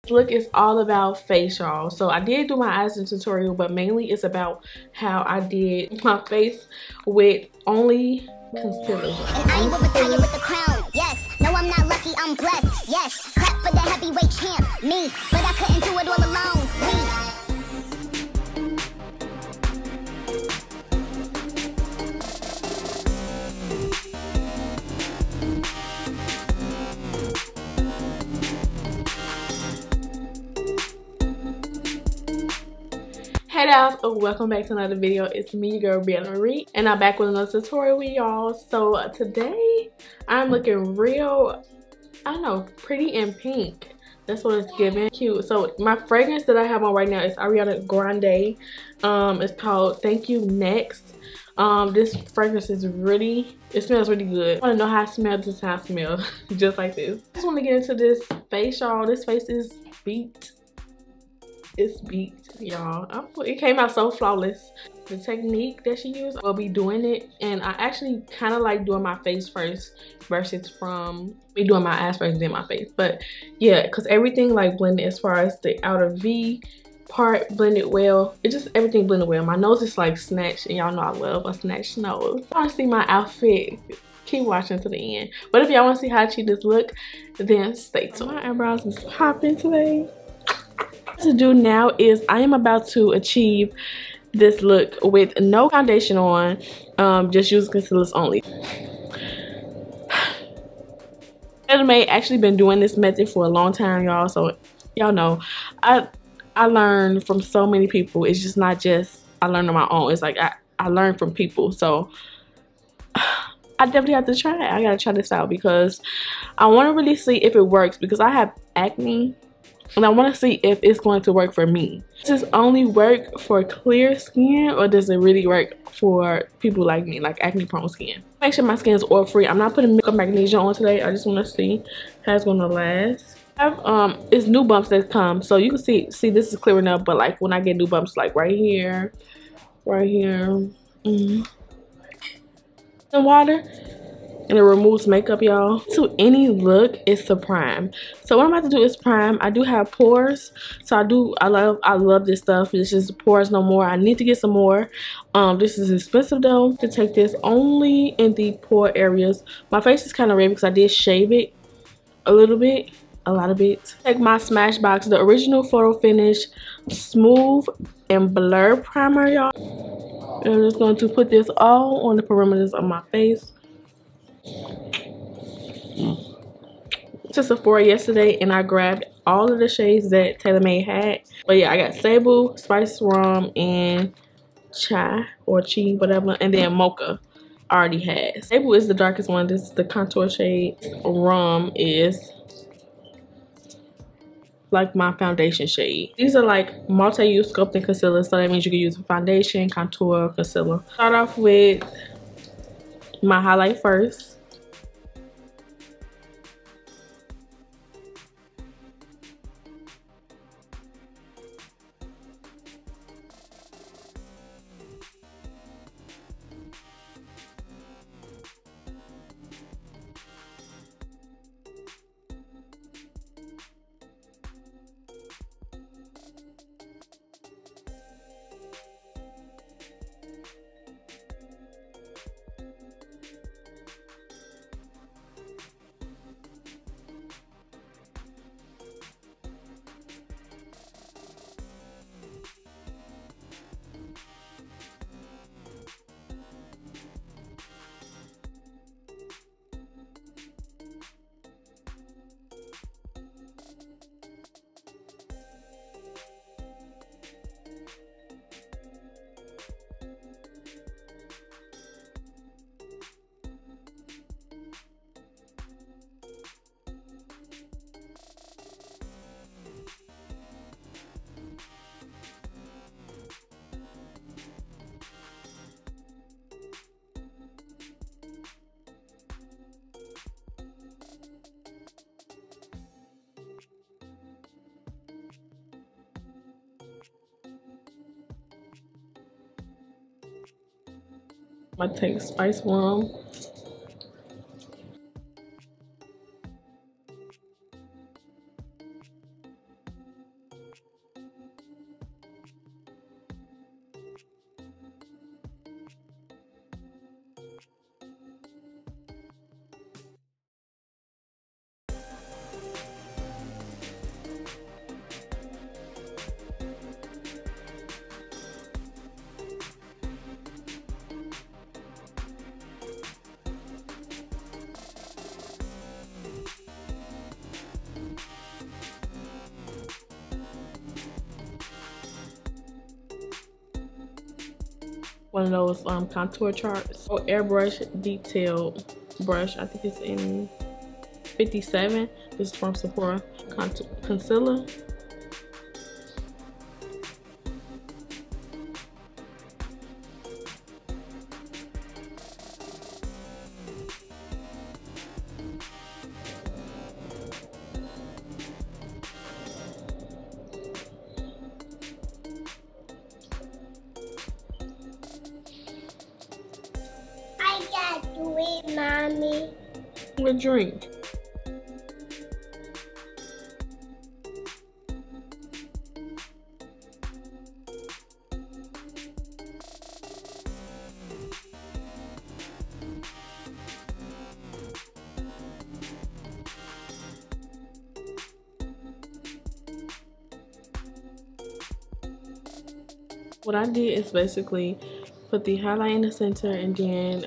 This look is all about face, y'all. So I did do my eyes in tutorial, but mainly it's about how I did my face with only concealer. And I will retire with the crown. Yes, no, I'm not lucky, I'm blessed. Yes, clap for the heavyweight champ, me. But I couldn't do it all alone. Hey guys, welcome back to another video. It's me, your girl Briana Marie, and I'm back with another tutorial with y'all. So today I'm looking real, I don't know, pretty and pink. That's what it's giving. Cute. So my fragrance that I have on right now is Ariana Grande. It's called Thank You Next. This fragrance is really, it smells really good. I want to know how I smell. This is how I smell. Just like this. I just want to get into this face, y'all. This face is beat. It's beat, y'all. It came out so flawless. The technique that she used, I'll be doing it, and I actually kind of like doing my face first versus from me doing my eyes first and then my face. But yeah, because everything like blended as far as the outer V part blended well. It just everything blended well. My nose is like snatched, and y'all know I love a snatched nose. If you want to see my outfit, keep watching to the end. But if y'all want to see how I achieve this look, then stay tuned. My eyebrows is popping today. To do now is I am about to achieve this look with no foundation on, just using concealers only. Calumet actually been doing this method for a long time, y'all, so y'all know I learned from so many people. It's just not just I learned on my own. It's like I learned from people, so I definitely have to try it. I gotta try this out because I want to really see if it works, because I have acne and I want to see if it's going to work for me. Does this only work for clear skin, or does it really work for people like me, like acne prone skin? Make sure my skin is oil free. I'm not putting makeup magnesia on today. I just want to see how it's going to last. I have it's new bumps that come, so you can see this is clearing up, but like when I get new bumps, like right here, and water, and it removes makeup, y'all. To any look, it's a prime. So what I'm about to do is prime. I do have pores, so I love this stuff. It's just pores no more. I need to get some more. This is expensive though. To take this only in the pore areas. My face is kind of red because I did shave it a little bit, a lot of it. Take my Smashbox, the original photo finish smooth and blur primer, y'all. And I'm just going to put this all on the perimeters of my face. To Sephora yesterday, and I grabbed all of the shades that TaylorMade had. But yeah, I got Sable, Spice Rum, and Chai or Chi, whatever, and then Mocha already had. Sable is the darkest one. This is the contour shade. Rum is like my foundation shade. These are like multi-use sculpting concealers, so that means you can use foundation, contour, concealer. Start off with my highlight first. I'm gonna take Spice Rum. one of those contour charts. Or airbrush detailed brush. I think it's in 57. This is from Sephora. Concealer. Sweet mommy. A drink. What I did is basically put the highlight in the center and then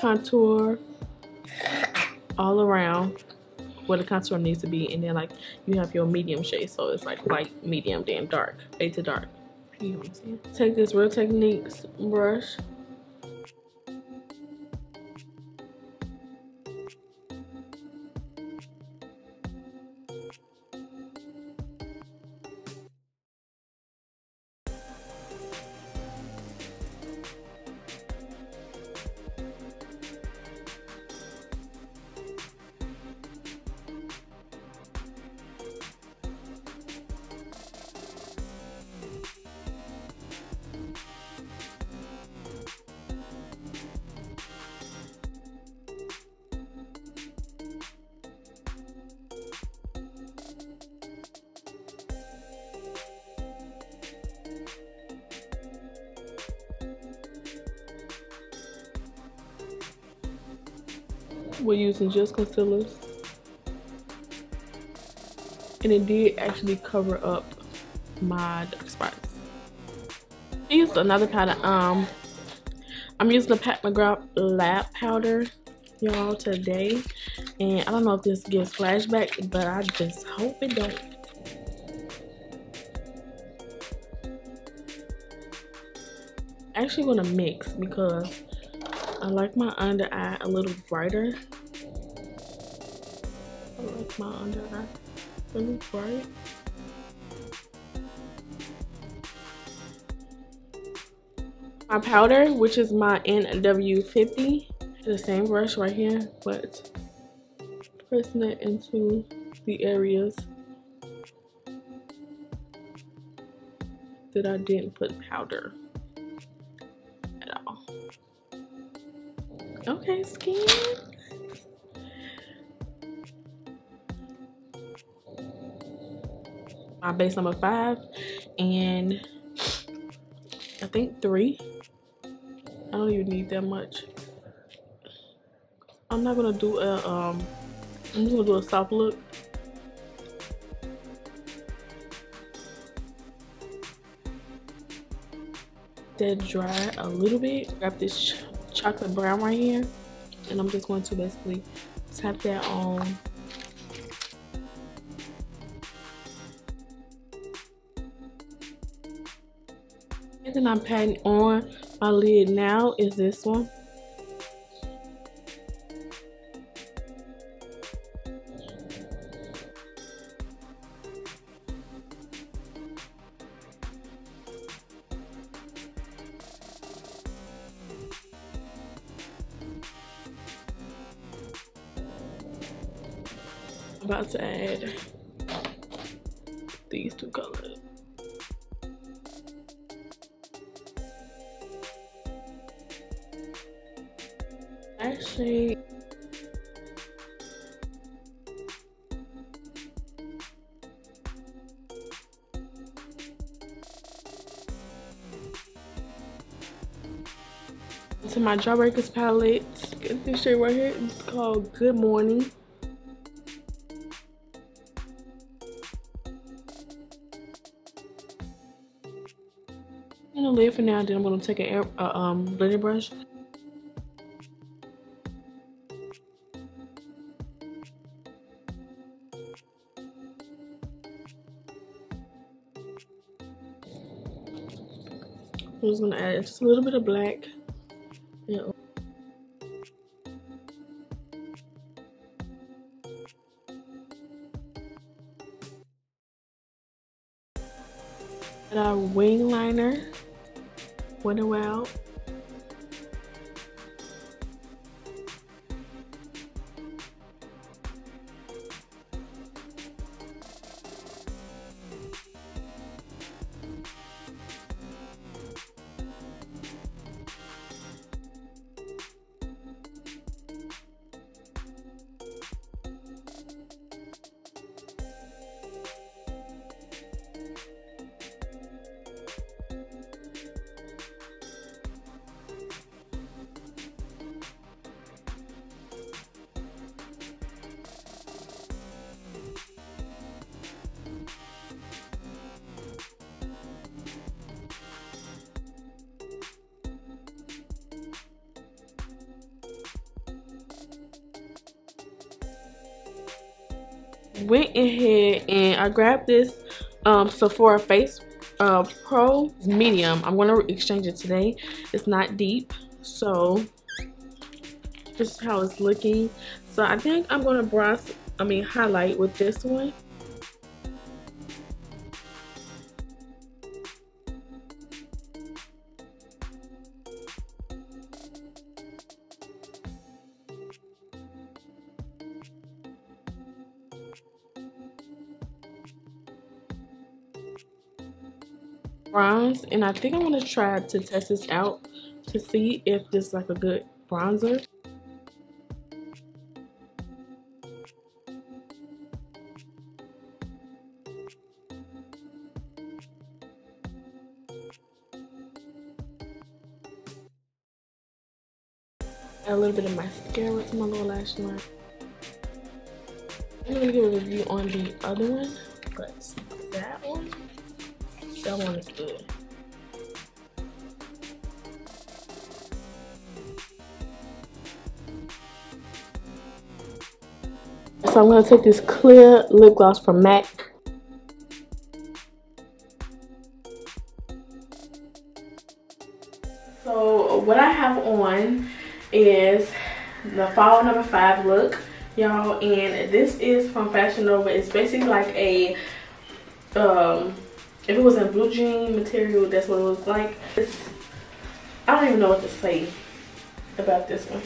contour all around where the contour needs to be, and then like you have your medium shade, so it's like light, medium, then dark, fade to dark. You know what I'm saying? Take this Real Techniques brush. We're using just concealers, and it did actually cover up my dark spots. I used another powder. I'm using the McGrath lab powder, y'all, today, and I don't know if this gives flashback, but I just hope it don't. I'm actually gonna mix because I like my under eye a little brighter. I like my under eye a little bright. My powder, which is my NW50, the same brush right here, but pressing it into the areas that I didn't put powder at all. Okay, skin. My base number 5 and I think 3. I don't even need that much. I'm not gonna do a I'm just gonna do a soft look. That dry a little bit. Grab this chocolate brown right here, and I'm just going to basically tap that on. And then I'm patting on my lid now is this one. About to add these two colors. Actually, to my Jawbreakers palette, get this shade right here. It's called Good Morning. And a lid for now. Then I'm gonna take a blending brush. I'm just gonna add just a little bit of black. Yeah. And our wing liner went out. Went ahead and I grabbed this Sephora Face Pro medium. I'm going to exchange it today. It's not deep, so this is how it's looking. So I think I'm going to highlight with this one. Bronze, and I think I'm going to try to test this out to see if this is like a good bronzer. Add a little bit of mascara to my little lash line. I'm going to give a review on the other one, but that one is good. So I'm going to take this clear lip gloss from MAC. So what I have on is the fall number 5 look, y'all, and this is from Fashion Nova. It's basically like a if it was in blue jean material, that's what it looks like. I don't even know what to say about this one.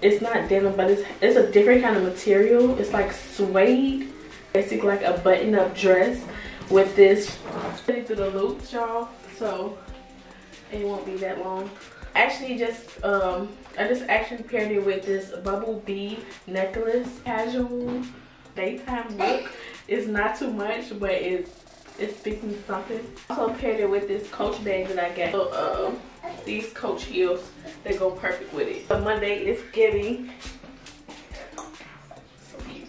It's not denim, but it's a different kind of material. It's like suede, basically like a button-up dress with this through the loops, y'all. So it won't be that long. Actually, I just actually paired it with this bubble bead necklace. Casual daytime look. It's not too much, but it's speaking something. Also paired it with this Coach bag that I got. So, these Coach heels, they go perfect with it. But Monday is giving. So cute.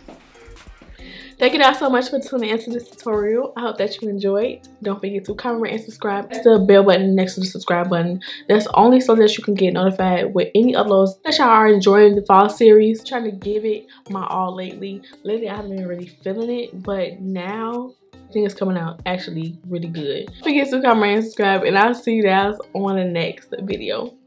Thank you guys so much for tuning into this tutorial. I hope that you enjoyed. Don't forget to comment and subscribe. Press the bell button next to the subscribe button. That's only so that you can get notified with any uploads that y'all are enjoying the fall series. Trying to give it my all lately. Lately I haven't been really feeling it, but now I think it's coming out actually really good. Don't forget to comment and subscribe, and I'll see you guys on the next video.